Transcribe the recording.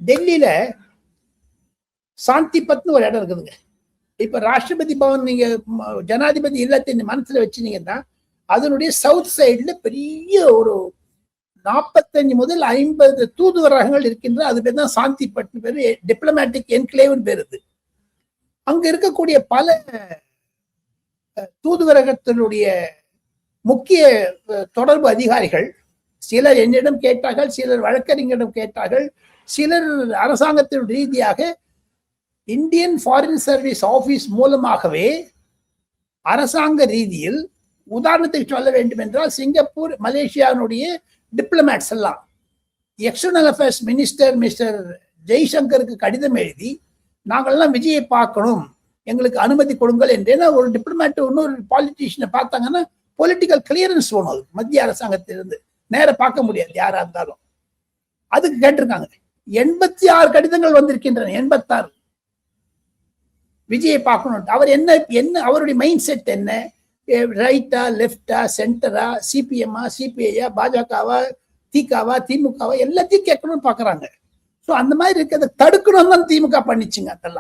டெல்லியில சாந்தி பத்னு ஒரு இடம் இருக்குதுங்க. இப்ப ராஷ்டிரபதி பவன் நீங்க ஜனாதிபதி இல்லத்தை மனசுல வச்சுனீங்கன்னா அதனுடைய சவுத் சைடுல பெரிய ஒரு 45 முதல் 50 தூதுவரகங்கள் இருக்கின்ற. அது பேர் தான் சாந்தி பட்னு பேரு, டிப்ளமேட்டிக் என்கிளேவ்னு பேரு. அங்க இருக்கக்கூடிய பல தூதுவரகத்தினுடைய முக்கிய தொடர்பு அதிகாரிகள் சிலர் என்னிடம் கேட்டார்கள், சிலர் வழக்கறிஞரிடம் கேட்டார்கள், சிலர் அரசாங்கத்தின் ரீதியாக இந்தியன் ஃபாரின் சர்வீஸ் ஆபீஸ் மூலமாகவே அரசாங்க ரீதியில், உதாரணத்துக்கு சொல்ல வேண்டும் என்றால் சிங்கப்பூர் மலேசியாவுடைய டிப்ளமேட்ஸ் எல்லாம் எக்ஸ்டர்னல் அஃபேர்ஸ் மினிஸ்டர் மிஸ்டர் ஜெய்சங்கருக்கு கடிதம் எழுதி நாங்கள்லாம் விஜயை பார்க்கணும், எங்களுக்கு அனுமதி கொடுங்கள் என்றேன்னா ஒரு டிப்ளமேட் இன்னொரு பாலிட்டிஷியனை பார்த்தாங்கன்னா பொலிட்டிக்கல் கிளியரன்ஸ் வேணும். அது மத்திய அரசாங்கத்திலிருந்து நேர பார்க்க முடியாது யாரா இருந்தாலும். அதுக்கு கேட்டிருக்காங்க. 86 கடிதங்கள் வந்திருக்கின்றன. 86 விஜயை பார்க்கணும். அவர் என்ன அவருடைய மைண்ட் செட் என்ன, ரைட்டா லெப்டா சென்டரா சிபிஎம்மா சிபிஐயா பாஜகவா திகாவா திமுகவா எல்லாத்தையும் கேட்கணும்னு பாக்குறாங்க. ஸோ அந்த மாதிரி இருக்கிறத தடுக்கணும் தான் திமுக பண்ணிச்சுங்க. அதெல்லாம்